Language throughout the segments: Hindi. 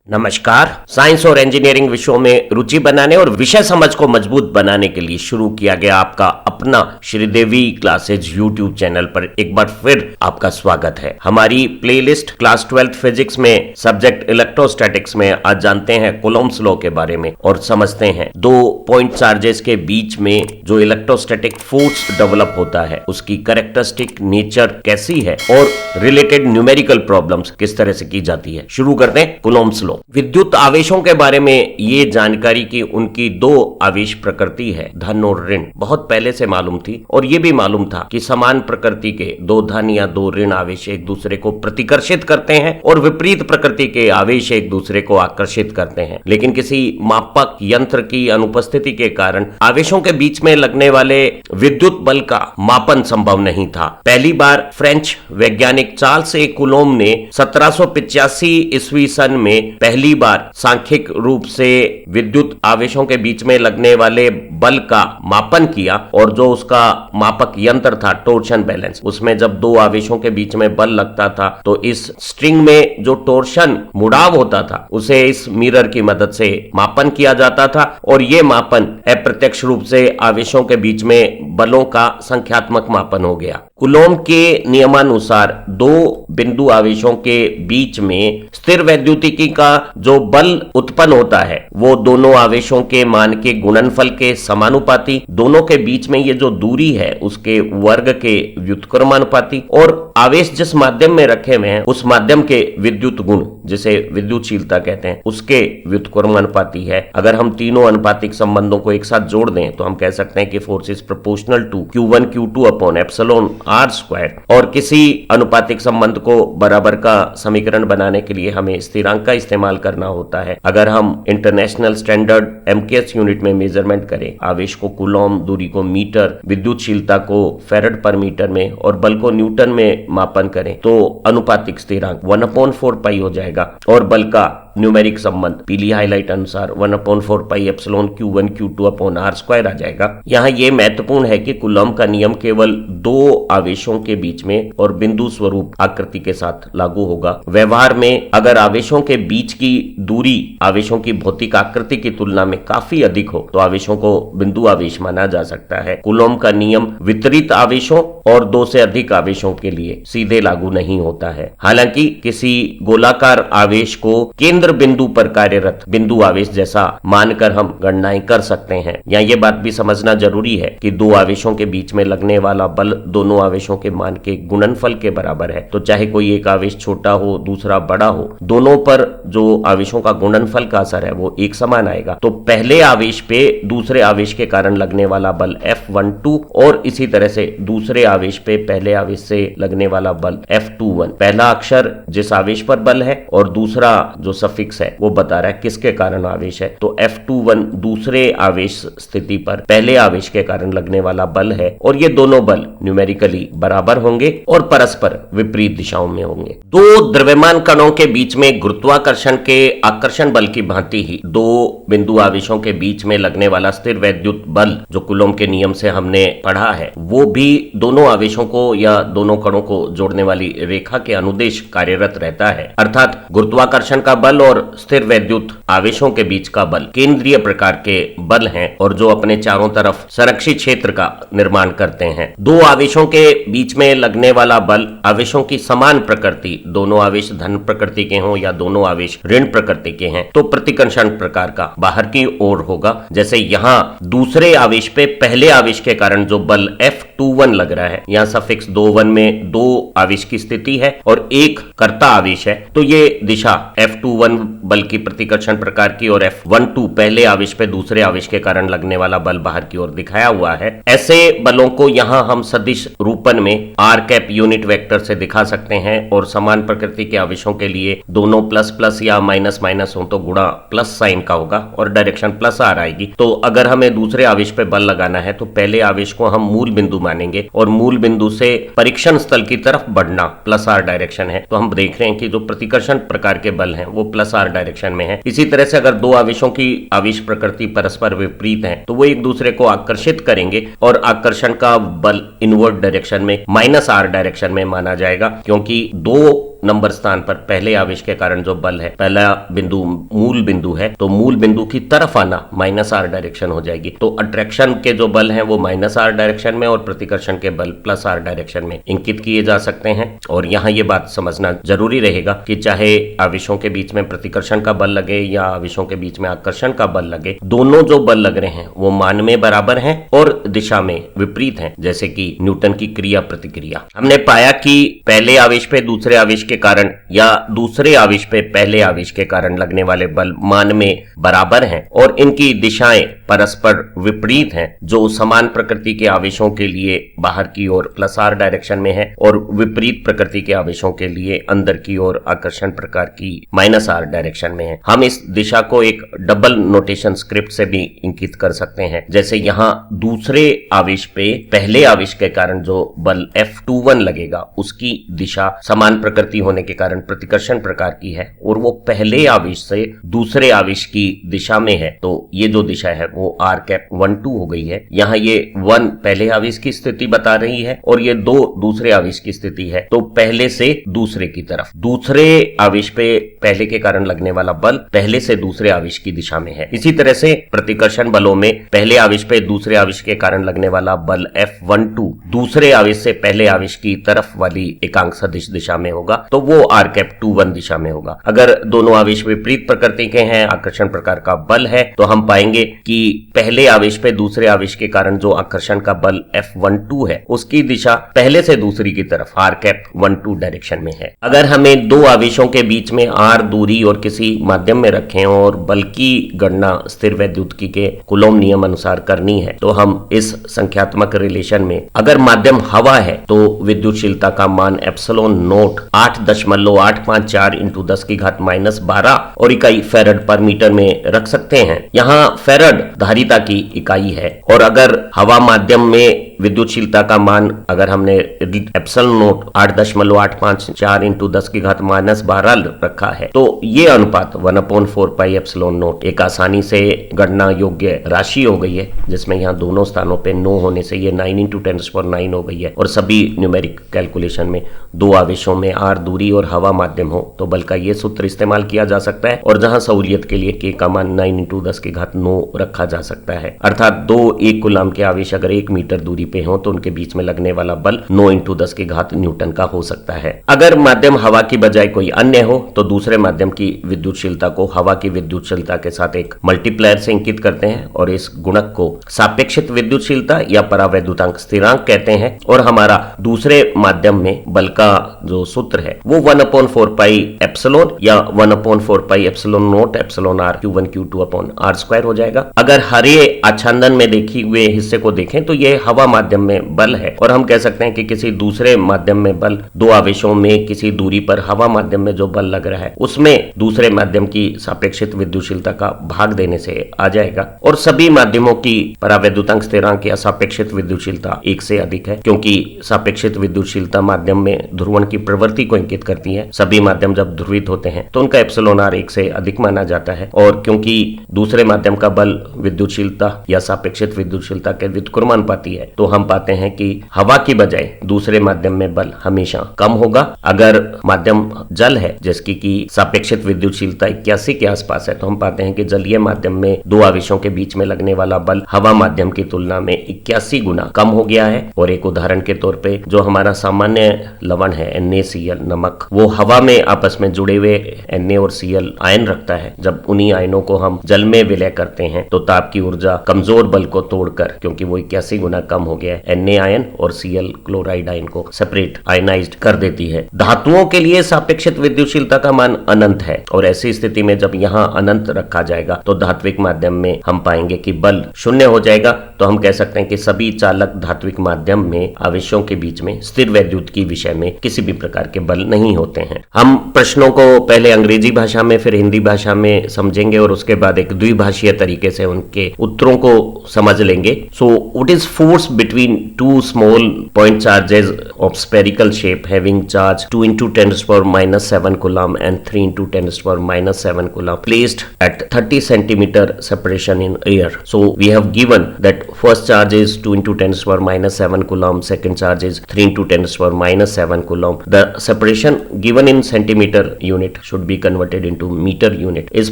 नमस्कार। साइंस और इंजीनियरिंग विषयों में रुचि बनाने और विषय समझ को मजबूत बनाने के लिए शुरू किया गया आपका अपना श्रीदेवी क्लासेज यूट्यूब चैनल पर एक बार फिर आपका स्वागत है। हमारी प्लेलिस्ट क्लास 12th फिजिक्स में सब्जेक्ट इलेक्ट्रोस्टैटिक्स में आज जानते हैं कूलॉम्स लॉ के बारे में और समझते हैं दो पॉइंट चार्जेस के बीच में जो इलेक्ट्रोस्टैटिक फोर्स डेवलप होता है उसकी कैरेक्टरिस्टिक नेचर कैसी है और रिलेटेड न्यूमेरिकल प्रॉब्लम्स किस तरह से की जाती है। शुरू करते हैं कूलॉम्स लॉ। विद्युत आवेशों के बारे में ये जानकारी कि उनकी दो आवेश प्रकृति है, धन और ऋण, बहुत पहले से मालूम थी और ये भी मालूम था कि समान प्रकृति के दो धन या दो ऋण आवेश एक दूसरे को प्रतिकर्षित करते हैं और विपरीत प्रकृति के आवेश एक दूसरे को आकर्षित करते हैं। लेकिन किसी मापक यंत्र की अनुपस्थिति के कारण आवेशों के बीच में लगने वाले विद्युत बल का मापन संभव नहीं था। पहली बार फ्रेंच वैज्ञानिक चार्ल्स ए कूलॉम ने 1785 ईस्वी सन में पहली बार सांख्यिक रूप से विद्युत आवेशों के बीच में लगने वाले बल का मापन किया और जो उसका मापक यंत्र था टोर्शन बैलेंस, उसमें जब दो आवेशों के बीच में बल लगता था तो इस स्ट्रिंग में जो टोर्शन मुड़ाव होता था उसे इस मिरर की मदद से मापन किया जाता था और ये मापन अप्रत्यक्ष रूप से आवेशों के बीच में बलों का संख्यात्मक मापन हो गया। कूलॉम के नियमानुसार दो बिंदु आवेशों के बीच में स्थिर वैद्युतिकी का जो बल उत्पन्न होता है वो दोनों आवेशों के मान के गुणनफल के समानुपाती, दोनों के बीच में ये जो दूरी है उसके वर्ग के व्युत्क्रमानुपाती और आवेश जिस माध्यम में रखे हुए हैं उस माध्यम के विद्युत गुण जिसे विद्युतशीलता कहते हैं उसके व्युत्क्रमानुपाती है। अगर हम तीनों अनुपातिक संबंधों को एक साथ जोड़ दें तो हम कह सकते हैं कि force is proportional to Q1 Q2 upon epsilon R square. और किसी अनुपातिक संबंध को बराबर का समीकरण बनाने के लिए हमें स्थिरांक का इस्तेमाल करना होता है। अगर हम इंटरनेशनल स्टैंडर्ड MKS यूनिट में मेजरमेंट करें, आवेश को कूलॉम, दूरी को मीटर, विद्युतशीलता को फैराड पर मीटर में और बल को न्यूटन में मापन करें तो अनुपातिक स्थिरांक 1/4 पाई हो जाएगा और बल का न्यूमेरिक संबंध पीली हाईलाइट अनुसार 1/4 pi epsilon Q1 Q2 upon R square आ जाएगा। यहाँ ये महत्वपूर्ण है कि कूलॉम का नियम केवल दो आवेशों के बीच में और बिंदु स्वरूप आकृति के साथ लागू होगा। व्यवहार में अगर आवेशों के बीच की दूरी आवेशों की भौतिक आकृति की तुलना में काफी अधिक हो तो आवेशों को बिंदु आवेश माना जा सकता है। कूलॉम का नियम वितरित आवेशों और दो से अधिक आवेशों के लिए सीधे लागू नहीं होता है। हालांकि किसी गोलाकार आवेश को केंद्र बिंदु पर कार्यरत बिंदु आवेश जैसा मानकर हम गणनाएं कर सकते हैं। यहाँ ये बात भी समझना जरूरी है कि दो आवेशों के बीच में लगने वाला बल दोनों आवेशों के मान के गुणनफल के बराबर है। तो चाहे कोई एक आवेश छोटा हो दूसरा बड़ा हो, दोनों पर जो आवेशों का गुणनफल का असर है वो एक समान आएगा। तो पहले आवेश पे दूसरे आवेश के कारण लगने वाला बल F12 और इसी तरह से दूसरे आवेश पे पहले आवेश से लगने वाला बल F21। पहला अक्षर जिस आवेश पर बल है और दूसरा जो सफिक्स है वो बता रहा है किसके कारण आवेश है। तो F21 दूसरे आवेश स्थिति पर पहले आवेश के कारण लगने वाला बल है और ये दोनों बल न्यूमेरिकली बराबर होंगे और परस्पर विपरीत दिशाओं में होंगे। दो द्रव्यमान कणों के बीच में गुरुत्वाकर्षण के आकर्षण बल की भांति ही दो बिंदु आवेशों के बीच में लगने वाला स्थिर वैद्युत बल जो कूलॉम के नियम से हमने पढ़ा है वो भी दोनों आवेशों को या दोनों कणों को जोड़ने वाली रेखा के अनुदेश कार्यरत रहता है। अर्थात गुरुत्वाकर्षण का बल और स्थिर वैद्युत आवेशों के बीच का बल केंद्रीय प्रकार के बल हैं और जो अपने चारों तरफ संरक्षित क्षेत्र का निर्माण करते हैं। दो आवेशों के बीच में लगने वाला बल आवेशों की समान प्रकृति, दोनों आवेश धन प्रकृति के हों या दोनों आवेश ऋण प्रकृति के हैं तो प्रतिकर्षण प्रकार का बाहर की ओर होगा। जैसे यहाँ दूसरे आवेश पे पहले आवेश के कारण जो बल F21 लग रहा है, यहाँ सफिक्स 21 में दो आवेश की स्थिति है और एक कर्ता आवेश है तो ये दिशा F21 बल की प्रतिकर्षण प्रकार की और F12 पहले आवेश पे दूसरे आवेश के कारण लगने वाला बल बाहर की ओर दिखाया हुआ है। ऐसे बलों को यहाँ हम सदिश रूपन में R कैप यूनिट वेक्टर से दिखा सकते हैं और समान प्रकृति के आवेशों के लिए दोनों प्लस प्लस या माइनस माइनस हो तो गुणा प्लस साइन का होगा और डायरेक्शन प्लस R आएगी। तो अगर हमें दूसरे आवेश पे बल लगाना है तो पहले आवेश को हम मूल बिंदु मानेंगे और मूल बिंदु से परीक्षण स्थल की तरफ बढ़ना प्लस R डायरेक्शन है। तो हम देख रहे हैं कि जो प्रतिकर्षण प्रकार के बल हैं वो प्लस R डायरेक्शन में है। इसी तरह से अगर दो आवेशों की आवेश प्रकृति परस्पर विपरीत है तो वो एक दूसरे को आकर्षित करेंगे और आकर्षण का बल इनवर्ट डायरेक्शन में माइनस R डायरेक्शन में माना जाएगा क्योंकि दो नंबर स्थान पर पहले आवेश के कारण जो बल है, पहला बिंदु मूल बिंदु है, तो मूल बिंदु की तरफ आना माइनस आर डायरेक्शन हो जाएगी। तो अट्रैक्शन के जो बल हैं वो माइनस आर डायरेक्शन में और प्रतिकर्षण के बल प्लस आर डायरेक्शन में इंकित किए जा सकते हैं। और यहाँ ये बात समझना जरूरी रहेगा कि चाहे आवेशों के बीच में प्रतिकर्षण का बल लगे या आवेशों के बीच में आकर्षण का बल लगे, दोनों जो बल लग रहे हैं वो मान में बराबर हैं और दिशा में विपरीत हैं, जैसे कि न्यूटन की क्रिया प्रतिक्रिया। हमने पाया कि पहले आवेश पे दूसरे आवेश के कारण या दूसरे आवेश पे पहले आवेश के कारण लगने वाले बल मान में बराबर हैं और इनकी दिशाएं परस्पर विपरीत हैं। जो समान प्रकृति के आवेशों के लिए बाहर की ओर प्लस आर डायरेक्शन में है और विपरीत प्रकृति के आवेशों के लिए अंदर की ओर आकर्षण प्रकार की माइनस आर डायरेक्शन में है। हम इस दिशा को एक डबल नोटेशन स्क्रिप्ट से भी इंकित कर सकते हैं। जैसे यहाँ दूसरे आवेश पे पहले आवेश के कारण जो बल F21 लगेगा उसकी दिशा समान प्रकृति होने के कारण प्रतिकर्षण प्रकार की है और वो पहले आवेश से दूसरे आवेश की दिशा में है, तो ये जो दिशा है वो r₁2 हो गई है। यहाँ ये 1 पहले आवेश की स्थिति बता रही है और ये 2 दूसरे आवेश की स्थिति है, तो पहले से दूसरे की तरफ। दूसरे आवेश पे पहले के कारण लगने वाला बल पहले से दूसरे आवेश की दिशा में है। इसी तरह से प्रतिकर्षण बलों में पहले आवेश पे दूसरे आवेश के कारण लगने वाला बल F12 दूसरे आवेश से पहले आवेश की तरफ वाली एकांक सदिश दिशा में होगा, तो वो r₁ दिशा में होगा। अगर दोनों आवेश विपरीत प्रकृति के हैं, आकर्षण प्रकार का बल है, तो हम पाएंगे कि पहले आवेश पे दूसरे आवेश के कारण जो आकर्षण का बल F12 है उसकी दिशा पहले से दूसरी की तरफ r₁2 डायरेक्शन में है। अगर हमें दो आवेशों के बीच में r दूरी और किसी माध्यम में रखें और बल की गणना स्थिर वैद्युतिकी के कूलॉम नियम अनुसार करनी है, तो हम इस संख्यात्मक रिलेशन में अगर माध्यम हवा है तो विद्युतशीलता का मान एप्सिलॉन नोट 8.854 इंटू 10 की घात -12 और इकाई फैराड पर मीटर में रख सकते हैं। यहाँ फैराड धारिता की इकाई है और अगर हवा माध्यम में विद्युतशीलता का मान अगर हमने एप्सिलॉन नोट 8.854 इंटू 10 की घात -12 रखा है, तो ये अनुपात 1/4 पाई एप्सिलॉन नोट एक आसानी से गणना योग्य राशि हो गई है, जिसमें यहाँ दोनों स्थानों पे 9 होने से ये 9 इंटू 10⁹ हो गई है। और सभी न्यूमेरिक कैलकुलेशन में दो आवेशों में r दूरी और हवा माध्यम हो तो बल का ये सूत्र इस्तेमाल किया जा सकता है और जहां सहूलियत के लिए k का मान 9 इंटू 10 की घात 9 रखा जा सकता है। अर्थात दो 1 कूलम के आवेश अगर 1 मीटर दूरी पे हो तो उनके बीच में लगने वाला बल 9 इंटू 10 की घात न्यूटन का हो सकता है। अगर माध्यम हवा की बजाय कोई अन्य हो तो दूसरे माध्यम की विद्युतशीलता को हवा की विद्युतशीलता के साथ एक मल्टीप्लायर से इंकित करते हैं और इस गुणक को सापेक्षित विद्युतशीलता या परावैद्युतांक स्थिरांक कहते हैं। और हमारा दूसरे माध्यम में बल का जो सूत्र है वो 1/4 पाई एप्सिलॉन या 1/4 pi epsilon note epsilon r Q1 Q2 upon r² हो जाएगा। अगर हरे आच्छादन में देखे हुए हिस्से को देखें तो ये हवा माध्यम में बल है और हम कह सकते हैं कि किसी दूसरे माध्यम में बल दो आवेशों में किसी दूरी पर हवा माध्यम में जो बल लग रहा है उसमें दूसरे माध्यम की सापेक्षित विद्युतशीलता का भाग देने से आ जाएगा। और सभी माध्यमों की परावैद्युतांक स्थिरांक या सापेक्षित विद्युतशीलता 1 से अधिक है, क्योंकि सापेक्षित विद्युतशीलता माध्यम में ध्रुवण की प्रवृत्ति को इंकित करती है। सभी माध्यम जब ध्रुवित होते हैं तो उनका एप्सिलॉन r 1 से अधिक माना जाता है। और क्योंकि दूसरे माध्यम का बल विद्युतशीलता या सापेक्षित विद्युतशीलता के व्युत्क्रमानुपाती है, तो हम पाते हैं कि हवा की बजाय दूसरे माध्यम में बल हमेशा कम होगा। अगर माध्यम जल है जिसकी की सापेक्षित विद्युतशीलता 81 के आसपास है, तो हम पाते हैं कि जलीय माध्यम में दो आवेशों के बीच में लगने वाला बल हवा माध्यम की तुलना में 81 गुना कम हो गया है। और एक उदाहरण के तौर पे जो हमारा सामान्य लवण है NaCl नमक, वो हवा में आपस में जुड़े हुए Na और Cl आयन रखता है। जब उन्हीं आयनों को हम जल में विलय करते हैं तो ताप की ऊर्जा कमजोर बल को तोड़कर, क्योंकि वो 81 गुना कम हो गया है, Na आयन और Cl क्लोराइड आयन को सेपरेट आयनाइज्ड कर देती है। धातुओं के लिए सापेक्षित विद्युतशीलता का मान अनंत है और ऐसी स्थिति में जब यहाँ अनंत रखा जाएगा तो धात्विक माध्यम में हम पाएंगे कि बल 0 हो जाएगा। तो हम कह सकते हैं कि सभी चालक धात्विक माध्यम में आवेशों के बीच में स्थिर वैद्युत की विषय में किसी भी प्रकार के बल नहीं होते हैं। हम प्रश्नों को पहले अंग्रेजी भाषा में फिर हिंदी भाषा में समझेंगे और उसके बाद एक द्विभाषीय तरीके से उनके उत्तरों को समझ लेंगे। So what is force between two small point charges of spherical shape having charge 2 into 10 to the power minus 7 coulomb and 3 into 10 to the power minus 7 coulomb placed at 30 centimeter separation in air. So we have given that first charge is 2 into 10 to the power minus 7 coulomb, second charge is 3 into 10 to the power minus 7 coulomb. The separation given in centimeter unit should be converted into meter unit is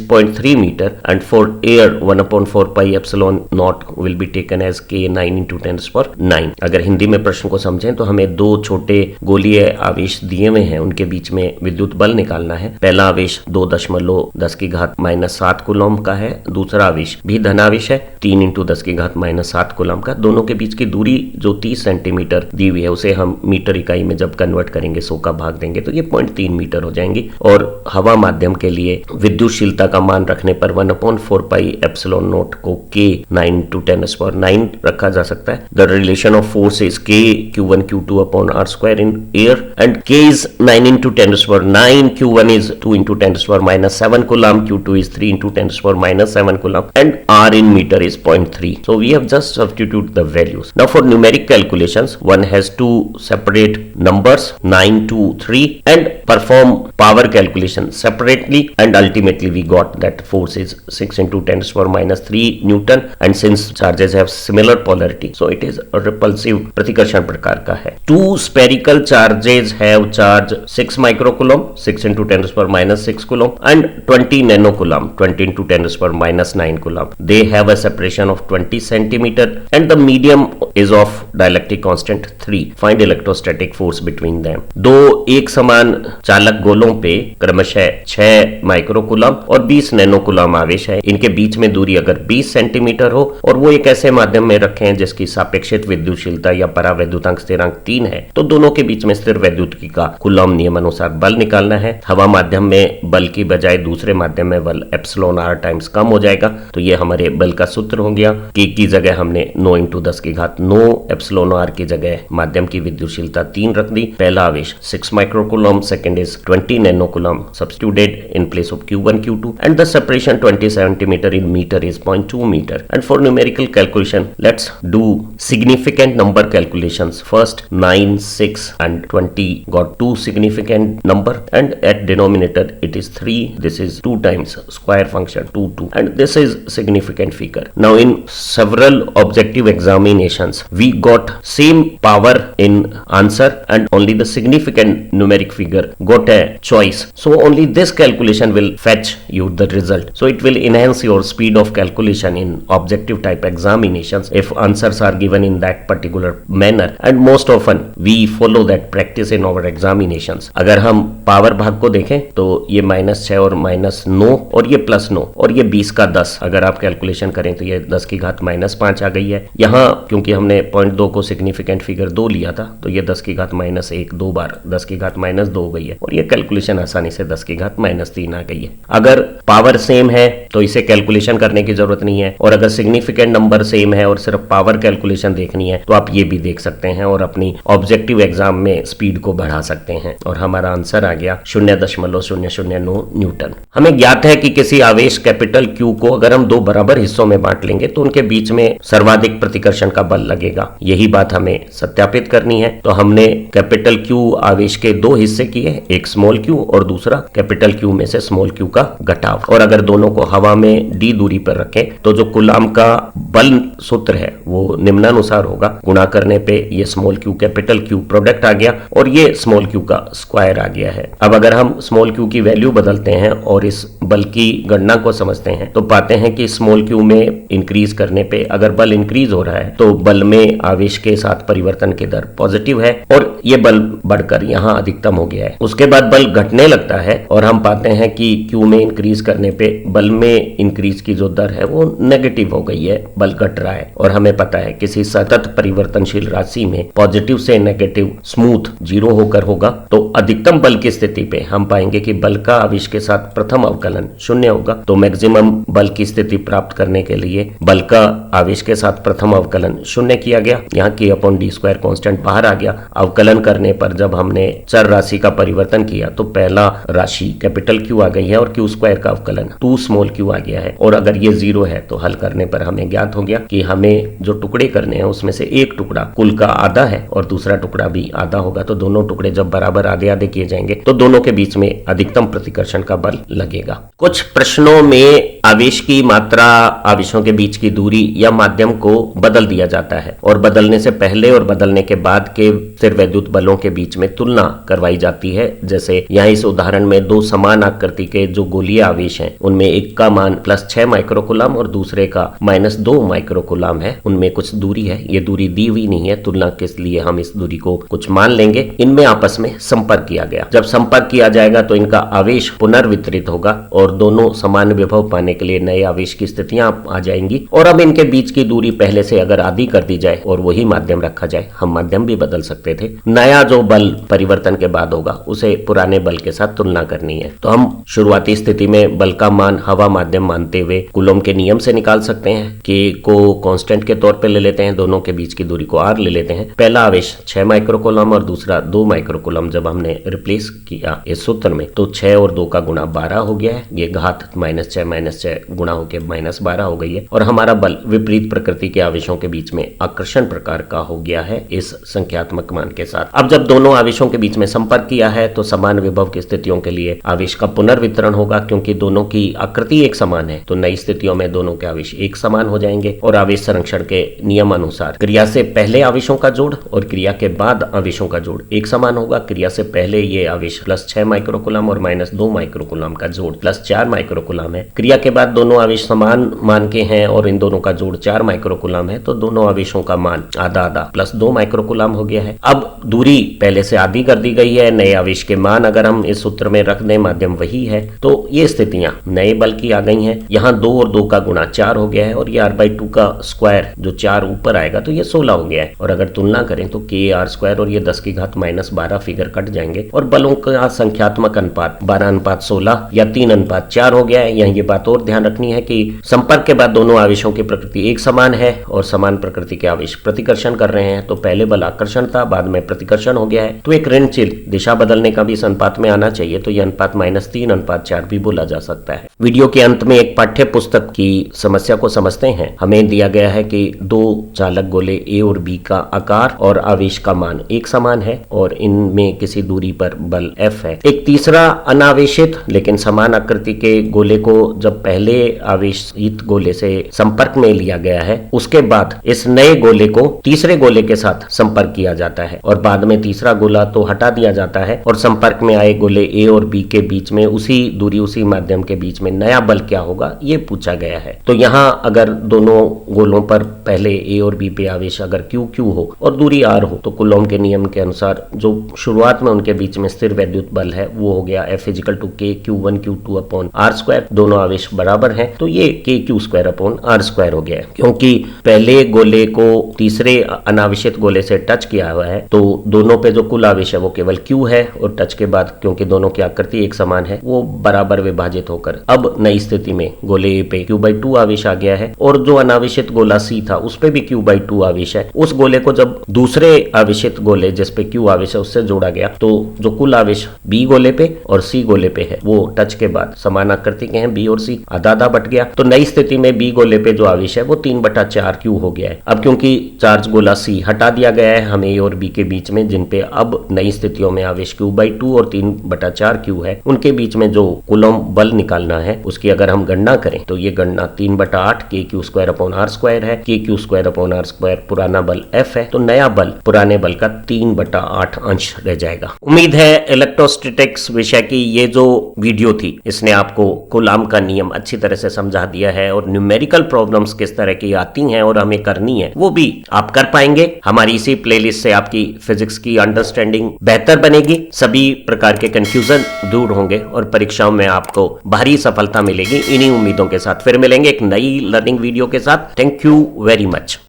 0.3 meter, and for air 1 upon 4 pi epsilon naught will be taken as k 9 into 10 to the power 9. अगर हिंदी में प्रश्न को समझें तो हमें दो छोटे गोलीय आवेश दिए हुए हैं, उनके बीच में विद्युत बल निकालना है। पहला आवेश 2.10 की घात माइनस 7 कूलम का है, दूसरा आवेश भी धनावेश है 3 इंटू 10 की घात माइनस 7 कूलम का। दोनों के बीच की दूरी जो 30 सेंटीमीटर दी हुई है उसे हम मीटर इकाई में जब कन्वर्ट करेंगे 100 का भाग देंगे तो ये 0.3 मीटर हो जाएंगी। और हवा माध्यम के लिए विद्युतशीलता का मान रखने पर 1/4 पाई एप्सिलॉन नॉट को k 9 to 10 to the power 9 रखा जा सकता है। The relation of force is k q1 q2 upon r square in air and k is 9 into 10 to the power 9, q1 is 2 into 10 to the power minus 7 coulomb, q2 is 3 into 10 to the power minus 7 coulomb, and r in meter is 0.3. So we have just substituted the values. Now for numeric calculations, one has to separate numbers 9, 2, 3 and perform power calculation separately, and ultimately we got that force is 6 into 10 to the power minus 3 Newton, and since charges have similar polarity so it is a repulsive प्रतिकर्षण प्रकार का है। Two spherical charges have charge 6 microcoulomb 6 into 10 to the power minus 6 coulomb and 20 nanocoulomb 20 into 10 to the power minus 9 coulomb. They have a separation of 20 centimeter and the medium is of dielectric constant 3. Find electrostatic force between them. दो एक समान चालक गोलों पे क्रमशः 6 माइक्रोकूलम और 20 नैनोकूलम आवेश है। इनके बीच में दूरी अगर 20 सेंटीमीटर हो और वो एक ऐसे माध्यम में रखे हैं जिसकी सापेक्षित विद्युतशीलता या परावैद्युतांक स्थिरांक 3 है, तो दोनों के बीच में स्थिर वैद्युतिकी का कूलम नियम अनुसार बल निकालना है। हवा माध्यम में बल की बजाय दूसरे माध्यम में बल एप्सिलॉन r टाइम्स कम हो जाएगा, तो ये हमारे बल का सूत्र हो गया। k की जगह हमने 9 इंटू 10 की घात 9 एप्सिलॉन r की जगह माध्यम की विद्युतशीलता 3 रख दी। पहला आवेश 6 microcoulomb, second is 20 नैनोकूलम substituted in place of q1 q2 and the separation 20 centimeter in meter is 0.2 meter. And for numerical calculation let's do significant number calculations. First 9, 6 and 20 got two significant number, and at denominator it is 3. This is 2 times square function 2 2 and this is significant figure. Now in several objective examinations we got same power in answer and only the significant numeric figure got a choice. So only this calculation will fetch you the result. So it will enhance your speed of calculation in objective type examinations if answers are given in that particular manner, and most often we follow that practice in our examinations. अगर हम पावर भाग को देखें तो ये -6 और -9 और ये +9 और ये 20 का 10, अगर आप कैलकुलेशन करें तो ये 10 की घात -5 आ गई है। यहाँ क्योंकि हमने 0.2 को सिग्निफिकेंट फिगर 2 लिया था तो ये 10 की घात -1 दो बार 10 की घात -2 हो गई है और ये कैलकुलेशन आसानी से 10 की घात -3 आ गई है। अगर पावर सेम है तो इसे कैलकुलेशन करने की जरूरत नहीं है, और अगर सिग्निफिकेंट नंबर सेम है और सिर्फ पावर कैलकुलेशन देखनी है तो आप ये भी देख सकते हैं और अपनी ऑब्जेक्टिव एग्जाम में स्पीड को बढ़ा सकते हैं। और हमारा आंसर आ गया 0.009 न्यूटन। हमें ज्ञात है कि किसी आवेश कैपिटल Q को अगर हम दो बराबर हिस्सों में बांट लेंगे तो उनके बीच में सर्वाधिक प्रतिकर्षण का बल लगेगा। यही बात हमें सत्यापित करनी है। तो हमने कैपिटल Q आवेश के दो हिस्से किए, एक स्मॉल q और दूसरा कैपिटल Q में से स्मॉल q का घटाव, और अगर दोनों को हवा में d दूरी पर रखें तो जो कूलम का बल सूत्र है वो निम्नानुसार होगा। गुणा करने पे ये small q capital Q product आ गया और ये स्मॉल q का स्क्वायर आ गया है। अब अगर हम स्मॉल q की वैल्यू बदलते हैं और इस बल की गणना को समझते हैं तो पाते हैं कि स्मॉल q में इंक्रीज करने पे अगर बल इंक्रीज हो रहा है तो बल में आवेश के साथ परिवर्तन की दर पॉजिटिव है और ये बल बढ़कर यहाँ अधिकतम हो गया है। उसके बाद बल घटने लगता है और हम पाते हैं कि q में इंक्रीज करने पे बल में इंक्रीज की जो दर है वो नेगेटिव हो गई है, बल घट रहा है। और हमें पता है किसी सतत परिवर्तनशील राशि में पॉजिटिव से नेगेटिव स्मूथ 0 होकर होगा, तो अधिकतम बल की स्थिति पे हम पाएंगे कि बल का आवेश के साथ प्रथम अवकलन 0 होगा। तो मैक्सिमम बल की स्थिति प्राप्त करने के लिए बल का आवेश के साथ प्रथम अवकलन 0 किया गया। यहाँ k/d² कांस्टेंट बाहर आ गया। अवकलन करने पर जब हमने चर राशि का परिवर्तन किया तो पहला राशि कैपिटल Q आ गई है और q² का अवकलन 2 स्मॉल क्यू आ गया है, और अगर ये 0 है तो हल करने पर हमें ज्ञात हो गया कि हमें जो टुकड़े करने हैं उसमें से एक टुकड़ा कुल का आधा है और दूसरा टुकड़ा भी आधा होगा। तो दोनों टुकड़े जब बराबर आधे आधे किए जाएंगे तो दोनों के बीच में अधिकतम प्रतिकर्षण का बल लगेगा। कुछ प्रश्नों में आवेश की मात्रा, आवेशों के बीच की दूरी या माध्यम को बदल दिया जाता है और बदलने से पहले और बदलने के बाद के स्थिर वैद्युत बलों के बीच में तुलना करवाई जाती है। जैसे यहाँ इस उदाहरण में दो समान आकृति के जो गोलीय आवेश हैं उनमें एक का मान +6 माइक्रोकूलम और दूसरे का -2 माइक्रोकूलम है, उनमें कुछ दूरी है। ये दूरी दी हुई नहीं है, तुलना के लिए हम इस दूरी को कुछ मान लेंगे। इनमें आपस में संपर्क किया गया। जब संपर्क किया जाएगा तो इनका आवेश पुनर्वितरित होगा और दोनों समान विभव पाने के लिए नए आवेश की स्थितियां आ जाएंगी। और अब इनके बीच की दूरी पहले से अगर आधी कर दी जाए और वही माध्यम रखा जाए, हम माध्यम भी बदल सकते थे, नया जो बल परिवर्तन के बाद होगा उसे पुराने बल के साथ तुलना करनी है। तो हम शुरुआती स्थिति में बल का मान हवा माध्यम मानते हुए कूलम के नियम से निकाल सकते हैं। के को कांस्टेंट के तौर पे ले लेते हैं, दोनों के बीच की दूरी को r ले लेते हैं। पहला आवेश 6 माइक्रोकूलम और दूसरा 2 माइक्रोकूलम जब हमने रिप्लेस किया इस सूत्र में तो 6 और 2 का गुणा 12 हो गया है। ये घात -6 गुणा होकर -12 हो गई है और हमारा बल विपरीत प्रकृति के आवेशों के बीच में आकर्षण प्रकार का हो गया है इस संख्यात्मक मान के साथ। अब जब दोनों आवेशों के बीच में संपर्क किया है तो समान विभव की स्थितियों के लिए आवेश का पुनर्वितरण होगा। क्योंकि दोनों की आकृति एक समान है तो नई स्थितियों में दोनों के आवेश एक समान हो जाएंगे और आवेश संरक्षण के नियम अनुसार क्रिया से पहले आवेशों का जोड़ और क्रिया के बाद आवेशों का जोड़ एक समान होगा। क्रिया से पहले ये आवेश +6 माइक्रोकूलम और -2 माइक्रोकूलम का जोड़ +4 माइक्रोकूलम है। क्रिया के बाद दोनों आवेश समान मान के हैं और इन दोनों का जोड़ 4 माइक्रोकूलम है तो दोनों आवेशों का मान आधा आधा +2 माइक्रोकूलम हो गया है। अब दूरी पहले से आधी कर दी गई है। नए आवेश के मान अगर हम इस सूत्र में रख दें, माध्यम वही है, तो ये स्थितियां नए बल की आ गई हैं। यहाँ 2 और 2 का गुणा 4 हो गया है और ये r/2 का स्क्वायर जो 4 ऊपर आएगा तो ये 16 हो गया है। और अगर तुलना करें तो kr² और ये 10 की घात -12 फिगर कट जाएंगे और बलों का संख्यात्मक अनुपात 12:16 या 3:4 हो गया है। यहाँ ये बात और ध्यान रखनी है कि संपर्क के बाद दोनों आवेशों की प्रकृति एक समान है और समान प्रकृति के आवेश प्रतिकर्षण कर रहे हैं। तो पहले बल आकर्षण था, बाद में प्रतिकर्षण हो गया है। तो एक ऋणचिल दिशा बदलने का भी इस अनुपात में आना चाहिए, तो यह अनुपात -3:4 भी बोला जा सकता है। वीडियो के अंत में एक पाठ्य पुस्तक की समस्या को समझते हैं। हमें दिया गया है कि दो चालक गोले A और B का आकार और आवेश का मान एक समान है और इनमें किसी दूरी पर बल F है। एक तीसरा अनावेशित लेकिन समान आकृति के गोले को जब पहले आवेशित गोले से संपर्क में लिया गया है, उसके बाद इस नए गोले को तीसरे गोले के साथ संपर्क किया जाता है और बाद में तीसरा गोला तो हटा दिया जाता है और संपर्क में आए गोले A और B के बीच में उसी दूरी, उसी माध्यम के बीच में नया बल क्या होगा, ये पूछा गया है। तो यहाँ अगर दोनों गोलों पर पहले A और B पे आवेश अगर Q हो और दूरी R हो तो कूलॉम के नियम के अनुसार जो शुरुआत में उनके बीच में स्थिर वैद्युत बल है वो हो गया F = K Q1 Q2 upon R²। दोनों आवेश बराबर हैं तो ये KQ² अपॉन R² हो गया है। क्योंकि पहले गोले को तीसरे अनावेशित गोले से टच किया हुआ है तो दोनों पे जो कुल आवेश है वो केवल Q है और टच के बाद क्योंकि दोनों की आकृति एक समान है वो बराबर विभाजित होकर अब नई स्थिति में गोले A पे Q/2 आवेश आ गया है और जो अनावेशित गोला C था उस पे भी Q/2 आवेश है। उस गोले को जब दूसरे आवेशित गोले जिस पे Q आवेश है उससे जोड़ा गया तो जो कुल आवेश B गोले पे और C गोले पे है वो टच के बाद समान आकृति के हैं, B और C आधा आधा बट गया। तो नई स्थिति में B गोले पे जो आवेश है वो 3/4 Q हो गया है। अब क्योंकि चार्ज गोला C हटा दिया गया है हमें A और B के बीच में, जिन पे अब नई स्थितियों में आवेश Q/2 और 3/4 Q है, उनके बीच में जो कूलॉम बल निकालना है उसकी अगर हम गणना करें तो ये गणना 3/8 KQ² अपॉन R² है। KQ² अपॉन R² पुराना बल F है तो नया बल पुराने बल का 3/8 अंश रह जाएगा। उम्मीद है इलेक्ट्रोस्टैटिक्स विषय की ये जो वीडियो थी इसने आपको कूलॉम का नियम अच्छी तरह से समझा दिया है और न्यूमेरिकल प्रॉब्लम्स किस तरह की आती हैं और हमें करनी है वो भी आप कर पाएंगे। हमारी इसी प्लेलिस्ट से आपकी फिजिक्स की अंडरस्टैंडिंग बेहतर बनेगी, सभी प्रकार के कंफ्यूजन दूर होंगे और परीक्षाओं में आपको भारी सफलता मिलेगी। इन्हीं उम्मीदों के साथ फिर मिलेंगे एक नई लर्निंग वीडियो के साथ। Thank you very much.